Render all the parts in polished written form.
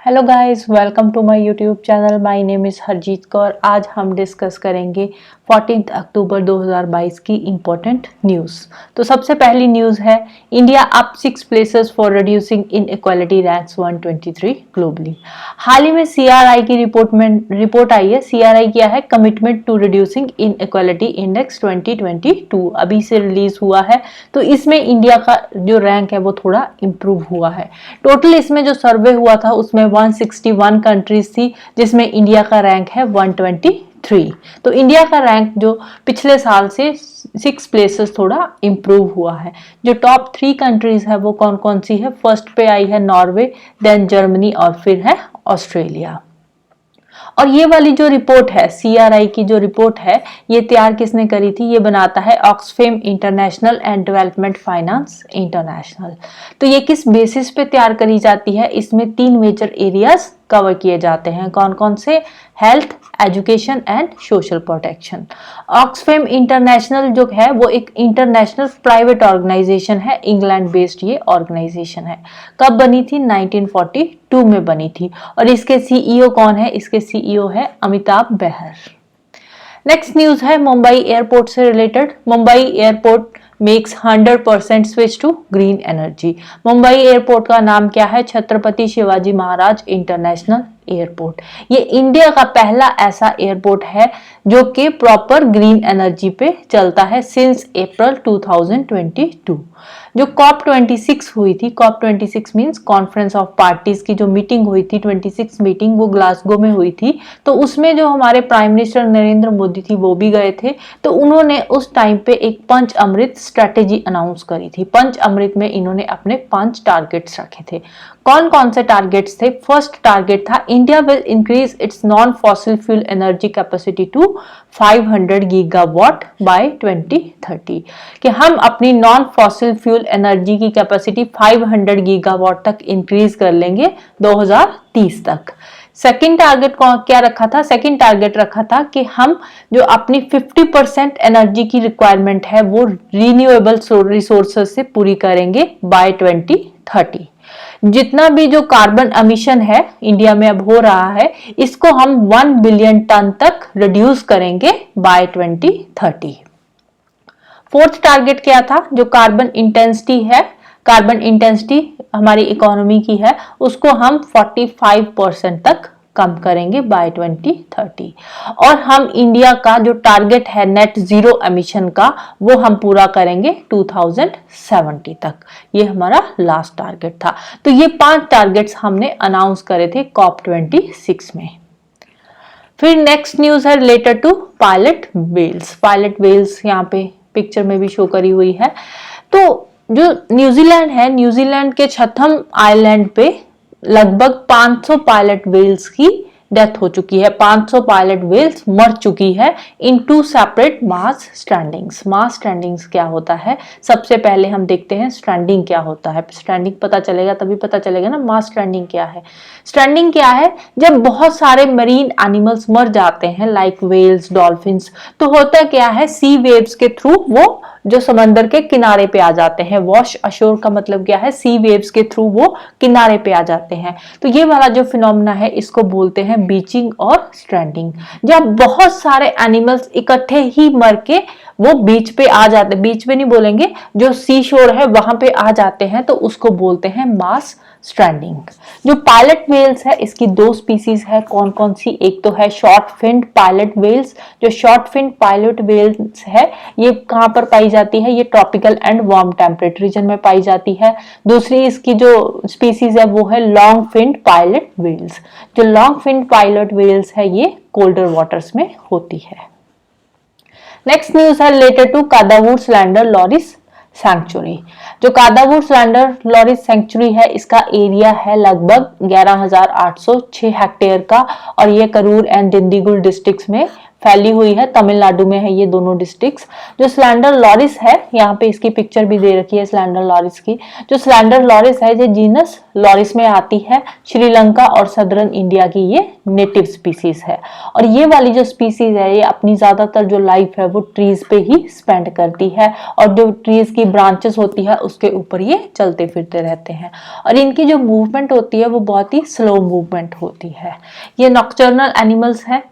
Hello guys, welcome to my YouTube channel. My name is Harjeet Kaur. आज हम discuss करेंगे 14 अक्टूबर 2022 की इम्पोर्टेंट न्यूज़। तो सबसे पहली न्यूज़ है, India up 6 places for reducing inequality, ranks 123 globally. हाल ही में सीआरआई की रिपोर्ट आई है। सीआरआई क्या है? Commitment to reducing inequality index 2022 अभी से रिलीज हुआ है। तो इसमें इंडिया का जो रैंक है वो थोड़ा इम्प्रूव हुआ है। टोटल इसमें जो सर्वे हुआ था उसमें 161 कंट्रीज थी, जिसमें इंडिया का रैंक है 123। तो इंडिया का रैंक जो पिछले साल से 6 प्लेसेस थोड़ा इम्प्रूव हुआ है। जो टॉप 3 कंट्रीज है वो कौन कौन सी है? फर्स्ट पे आई है नॉर्वे, देन जर्मनी और फिर है ऑस्ट्रेलिया। और ये वाली जो रिपोर्ट है, सीआरआई की जो रिपोर्ट है, ये तैयार किसने करी थी? ये बनाता है Oxfam international and development finance international. तो ये किस बेसिस पे तैयार करी जाती है? इसमें 3 मेजर एरियाज कवर किए जाते हैं। कौन कौन से? Health, education and social protection. Oxfam international जो है वो एक इंटरनेशनल प्राइवेट ऑर्गेनाइजेशन है, इंग्लैंड बेस्ड ये ऑर्गेनाइजेशन है। कब बनी थी? 1942 में बनी थी। और इसके सीईओ कौन है? इसके सीईओ है अमिताभ बहर। नेक्स्ट न्यूज है मुंबई एयरपोर्ट से related. Mumbai airport makes 100% switch to green energy. Mumbai airport का नाम क्या है? Chhatrapati Shivaji Maharaj international airport. ये इंडिया का पहला ऐसा एयरपोर्ट है जो कि प्रॉपर ग्रीन एनर्जी पे चलता है सिंस अप्रैल 2022। जो COP26 हुई थी, COP26 means conference of parties की जो मीटिंग हुई थी, 26 मीटिंग, वो ग्लासगो में हुई थी। तो उसमें जो हमारे प्राइम मिनिस्टर नरेंद्र मोदी थी वो भी गए थे। तो उन्होंने उस टाइम पे एक पंच अमृत स्ट्रेटेजी अनाउंस करी थी। पंच अमृत में इन्होंने अपने 5 टारगेट्स रखे थे। कौन कौन से टारगेट्स थे? फर्स्ट टारगेट था, India will increase its non fossil fuel energy capacity to 500 gigawatt by 2030। कि हम अपनी नॉन फॉसिल फ्यूल एनर्जी की कैपेसिटी 500 गीगावाट तक इंक्रीज कर लेंगे 2030 तक। सेकेंड टारगेट क्या रखा था? सेकेंड टारगेट रखा था कि हम जो अपनी 50% एनर्जी की रिक्वायरमेंट है वो रीन्यूएबल रिसोर्सेज से पूरी करेंगे बाय 2030। जितना भी जो कार्बन एमिशन है इंडिया में अब हो रहा है, इसको हम 1 बिलियन टन तक रिड्यूस करेंगे बाय 2030। फोर्थ टारगेट क्या था? जो कार्बन इंटेंसिटी है, कार्बन इंटेंसिटी हमारी इकोनॉमी की है, उसको हम 45% तक कम करेंगे बाय 2030। और हम इंडिया का जो टारगेट है नेट जीरो एमिशन का, वो हम पूरा करेंगे 2070 तक। ये हमारा लास्ट टारगेट था। तो ये 5 टारगेट्स हमने अनाउंस करे थे COP26 में। फिर नेक्स्ट न्यूज है related to pilot whales. Pilot whales यहाँ पे पिक्चर में भी शो करी हुई है। तो जो न्यूजीलैंड है, न्यूजीलैंड के छथम आइलैंड पे लगभग 500 पायलट व्हेल्स की डेथ हो चुकी है। 500 पायलट व्हेल्स मर चुकी है इन 2 सेपरेट मास स्ट्रैंडिंग्स। मास स्ट्रैंडिंग्स क्या होता है? सबसे पहले हम देखते हैं स्ट्रैंडिंग क्या होता है। स्ट्रैंडिंग पता चलेगा तभी पता चलेगा ना मास स्ट्रैंडिंग क्या है। स्ट्रैंडिंग क्या है? जब बहुत सारे मरीन एनिमल्स मर जाते हैं लाइक व्हेल्स, डॉल्फिन्स, तो होता क्या है, सी वेव्स के थ्रू वो जो समंदर के किनारे पे आ जाते हैं। वॉश अशोर का मतलब क्या है? सी वेव्स के थ्रू वो किनारे पे आ जाते हैं। तो ये वाला जो फिनोमेना है इसको बोलते हैं बीचिंग और स्ट्रैंडिंग। जब बहुत सारे एनिमल्स इकट्ठे ही मर के वो बीच पे आ जाते, बीच पे नहीं बोलेंगे, जो सी शोर है वहां पे आ जाते हैं, तो उसको बोलते हैं मास स्ट्रैंडिंग। जो पायलट व्हेल्स है इसकी 2 स्पीसीज है। कौन कौन सी? एक तो है शॉर्ट फिन्ड पायलट व्हेल्स। जो शॉर्ट फिन्ड पायलट व्हेल्स है ये कहां पर पाई जाती है? ये tropical and warm temperate region में पाई जाती है। दूसरी इसकी जो स्पीसीज है वो है लॉन्ग फिन्ड पायलट व्हेल्स। जो लॉन्ग फिन्ड पायलट व्हेल्स है ये कोल्डर वाटर्स में होती है। नेक्स्ट न्यूज है related to Kadavur slender loris sanctuary. जो कादावूर्स लैंडर लॉरिस सैंक्चुरी है इसका एरिया है लगभग 11,806 हेक्टेयर का, और ये करूर एंड डिंडीगुल डिस्ट्रिक्ट्स में फैली हुई है, तमिलनाडु में है ये दोनों डिस्ट्रिक्ट्स। जो स्लैंडर लॉरिस है, यहाँ पे इसकी पिक्चर भी दे रखी है स्लैंडर लॉरिस की। जो स्लैंडर लॉरिस है ये जीनस लॉरिस में आती है, श्रीलंका और सदर्न इंडिया की ये नेटिव स्पीसीज है। और ये वाली जो स्पीसीज है ये अपनी ज्यादातर जो लाइफ है वो ट्रीज पे ही स्पेंड करती है, और जो ट्रीज की ब्रांचेस होती है उसके ऊपर ये चलते फिरते रहते हैं। और इनकी जो मूवमेंट होती है वो बहुत ही स्लो मूवमेंट होती है। ये नॉक्टर्नल एनिमल्स है।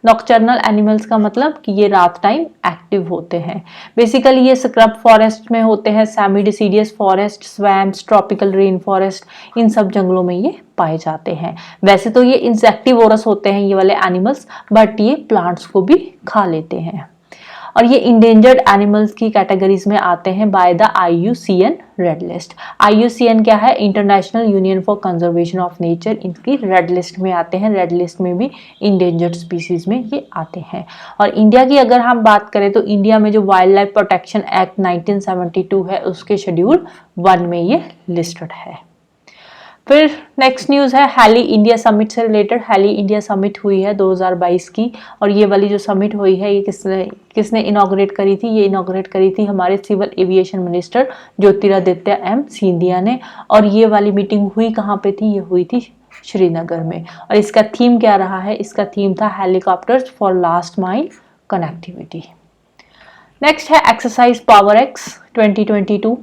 नॉक्टर्नल एनिमल्स का मतलब कि ये रात टाइम एक्टिव होते हैं। बेसिकली ये स्क्रब फॉरेस्ट में होते हैं, semi deciduous forest, swamps, tropical rain forest, इन सब जंगलों में ये पाए जाते हैं। वैसे तो ये इंसेक्टिवोरस होते हैं ये वाले एनिमल्स, बट ये प्लांट्स को भी खा लेते हैं। और ये इंडेंजर्ड एनिमल्स की कैटेगरीज में आते हैं by the IUCN red list. IUCN क्या है? International union for conservation of nature. इनकी रेड लिस्ट में आते हैं। रेड लिस्ट में भी इंडेंजर्ड स्पीसीज में ये आते हैं। और इंडिया की अगर हम बात करें तो इंडिया में जो वाइल्ड लाइफ प्रोटेक्शन एक्ट 1972 है उसके शेड्यूल 1 में ये लिस्टेड है। फिर नेक्स्ट न्यूज़ है हैली इंडिया समिट से रिलेटेड। हैली इंडिया समिट हुई है 2022 की, और ये वाली जो समिट हुई है ये किसने इनॉग्रेट करी थी? ये इनॉग्रेट करी थी हमारे civil aviation minister Jyotiraditya M Scindia ने। और ये वाली मीटिंग हुई कहाँ पे थी? ये हुई थी श्रीनगर में। और इसका थीम क्या रहा है? इसका थीम था helicopters for last mile connectivity. Next है एक्सरसाइज पावर एक्स 2022।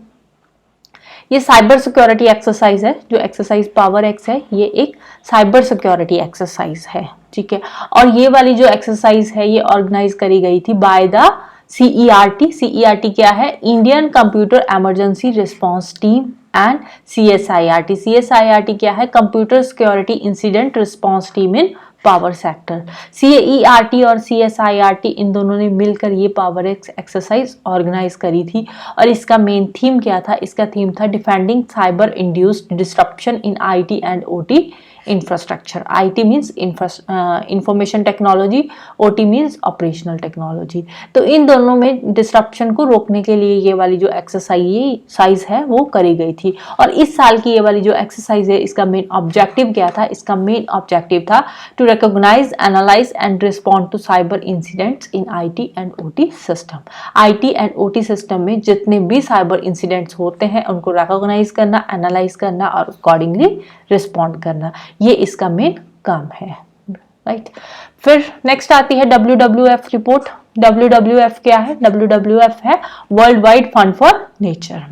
ये साइबर सिक्योरिटी एक्सरसाइज है। जो एक्सरसाइज पावर एक्स है ये एक साइबर सिक्योरिटी एक्सरसाइज है, ठीक है। और ये वाली जो एक्सरसाइज है ये ऑर्गेनाइज करी गई थी बाय द CERT। CERT क्या है? Indian computer emergency response team and CSIRT। CSIRT क्या है? Computer security incident response team in power sector. CERT और CSIRT इन दोनों ने मिलकर ये पावर एक्स एक्सरसाइज ऑर्गेनाइज करी थी। और इसका मेन थीम क्या था? इसका थीम था defending cyber induced disruption in IT and OT infrastructure. IT means information technology, OT means operational technology. तो इन दोनों में डिस्ट्रप्शन को रोकने के लिए ये वाली जो एक्सरसाइज है वो करी गई थी। और इस साल की ये वाली जो एक्सरसाइज है इसका मेन ऑब्जेक्टिव क्या था? इसका मेन ऑब्जेक्टिव था to recognise, analyse and respond to cyber incidents in IT and OT system. IT and OT system में जितने भी साइबर इंसिडेंट्स होते हैं उनको रिकॉग्नाइज करना, एनालाइज करना और अकॉर्डिंगली रिस्पॉन्ड करना, ये इसका मेन काम है, राइट। फिर नेक्स्ट आती है WWF रिपोर्ट। WWF क्या है? WWF है world wide fund for nature.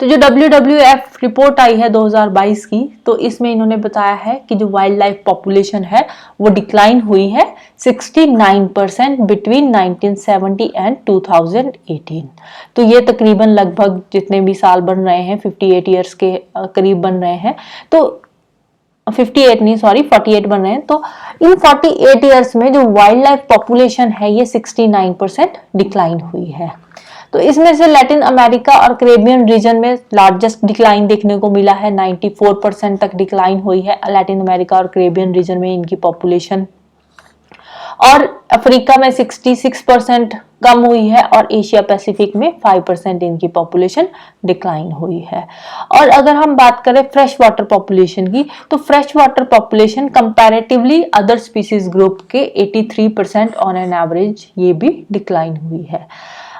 तो जो WWF रिपोर्ट आई है 2022 की, तो इसमें इन्होंने बताया है कि जो वाइल्ड लाइफ पॉपुलेशन है वो डिक्लाइन हुई है 69% बिटवीन 1970 एंड 2018। तो ये तकरीबन लगभग जितने भी साल बन रहे हैं 58 ईयर्स के करीब बन रहे हैं। तो 58 नहीं, सॉरी 48 बन रहे हैं। तो इन 48 ईयर्स में जो वाइल्ड लाइफ पॉपुलेशन है ये 69% डिक्लाइन हुई है। तो इसमें से लैटिन अमेरिका और कैरेबियन रीजन में लार्जेस्ट डिक्लाइन देखने को मिला है। 94% तक डिक्लाइन हुई है लैटिन अमेरिका और कैरेबियन रीजन में इनकी पॉपुलेशन। और अफ्रीका में 66% कम हुई है, और एशिया पैसिफिक में 5% इनकी पॉपुलेशन डिक्लाइन हुई है। और अगर हम बात करें फ्रेश वाटर पॉपुलेशन की, तो fresh water population comparatively other species group के 83% ऑन एन एवरेज ये भी डिक्लाइन हुई है।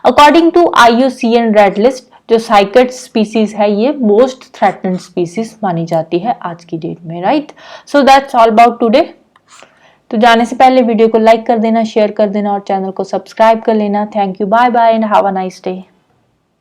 According to IUCN red list, जो साइकेड स्पीसीज है ये मोस्ट थ्रेटन्ड स्पीसीज मानी जाती है आज की डेट में, right. So that's all about today. तो जाने से पहले वीडियो को लाइक कर देना, शेयर कर देना और चैनल को सब्सक्राइब कर लेना। Thank you, bye bye and have a nice day.